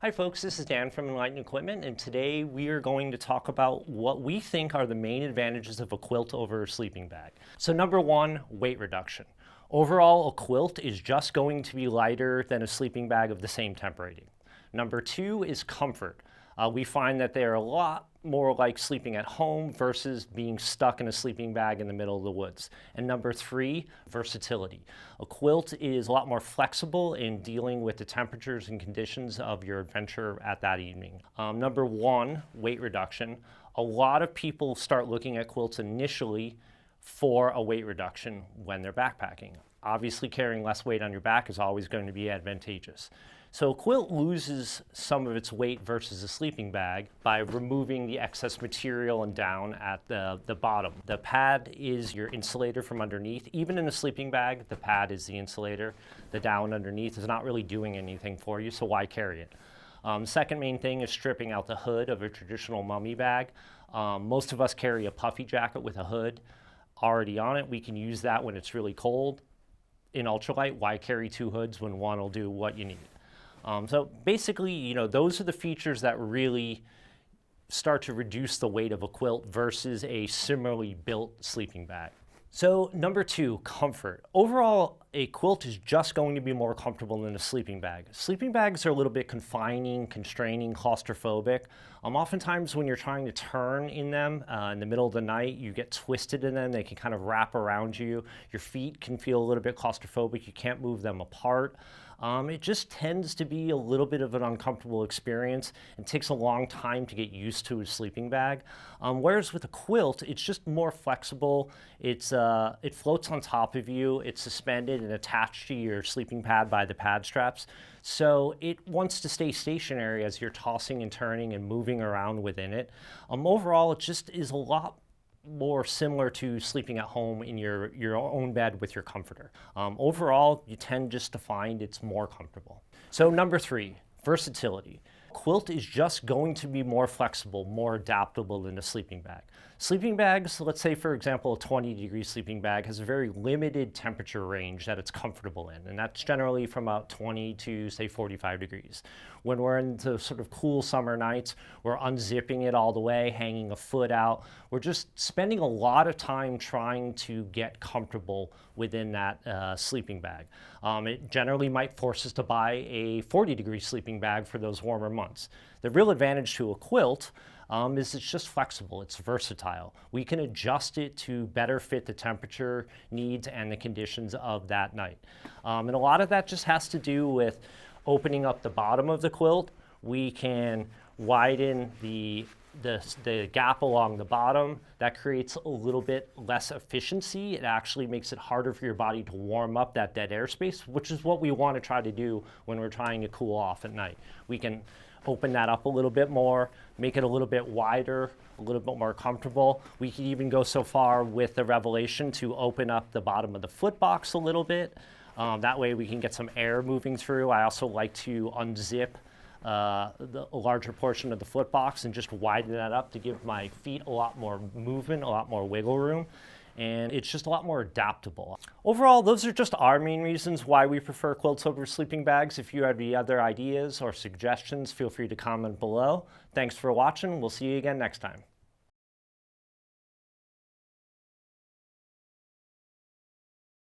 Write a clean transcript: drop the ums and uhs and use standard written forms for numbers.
Hi folks, this is Dan from Enlightened Equipment, and today we are going to talk about what we think are the main advantages of a quilt over a sleeping bag. So number one, weight reduction. Overall, a quilt is just going to be lighter than a sleeping bag of the same temp rating. Number two is comfort. We find that they're a lot more like sleeping at home versus being stuck in a sleeping bag in the middle of the woods. And number three, versatility. A quilt is a lot more flexible in dealing with the temperatures and conditions of your adventure at that evening. Number one, weight reduction. A lot of people start looking at quilts initially for a weight reduction when they're backpacking. Obviously, carrying less weight on your back is always going to be advantageous. So a quilt loses some of its weight versus a sleeping bag by removing the excess material and down at the bottom. The pad is your insulator from underneath. Even in a sleeping bag, the pad is the insulator. The down underneath is not really doing anything for you, so why carry it? Second main thing is stripping out the hood of a traditional mummy bag. Most of us carry a puffy jacket with a hood already on it. We can use that when it's really cold. In ultralight, why carry two hoods when one will do what you need? So basically, those are the features that really start to reduce the weight of a quilt versus a similarly built sleeping bag. So number two, comfort. Overall, a quilt is just going to be more comfortable than a sleeping bag. Sleeping bags are a little bit confining, constraining, claustrophobic. Oftentimes when you're trying to turn in them in the middle of the night, you get twisted in them. They can kind of wrap around you. Your feet can feel a little bit claustrophobic. You can't move them apart. It just tends to be a little bit of an uncomfortable experience and takes a long time to get used to a sleeping bag. Whereas with a quilt, it's just more flexible. It floats on top of you. It's suspended and attached to your sleeping pad by the pad straps. So it wants to stay stationary as you're tossing and turning and moving around within it. Overall, it just is a lot more similar to sleeping at home in your own bed with your comforter. Overall, you tend just to find it's more comfortable. So number three, versatility. Quilt is just going to be more flexible, more adaptable than a sleeping bag. Sleeping bags, let's say for example, a 20-degree sleeping bag has a very limited temperature range that it's comfortable in, and that's generally from about 20 to say 45 degrees. When we're into sort of cool summer nights, we're unzipping it all the way, hanging a foot out. We're just spending a lot of time trying to get comfortable within that sleeping bag. It generally might force us to buy a 40-degree sleeping bag for those warmer months. The real advantage to a quilt is it's just flexible, it's versatile. We can adjust it to better fit the temperature needs and the conditions of that night. And a lot of that just has to do with opening up the bottom of the quilt. We can widen the gap along the bottom. That creates a little bit less efficiency. It actually makes it harder for your body to warm up that dead air space, which is what we want to try to do when we're trying to cool off at night. We can open that up a little bit more, make it a little bit wider, a little bit more comfortable. We can even go so far with the Revelation to open up the bottom of the foot box a little bit. That way we can get some air moving through. I also like to unzip the larger portion of the foot box and just widen that up to give my feet a lot more movement, a lot more wiggle room. And it's just a lot more adaptable. Overall, those are just our main reasons why we prefer quilts over sleeping bags. If you have any other ideas or suggestions, feel free to comment below. Thanks for watching. We'll see you again next time.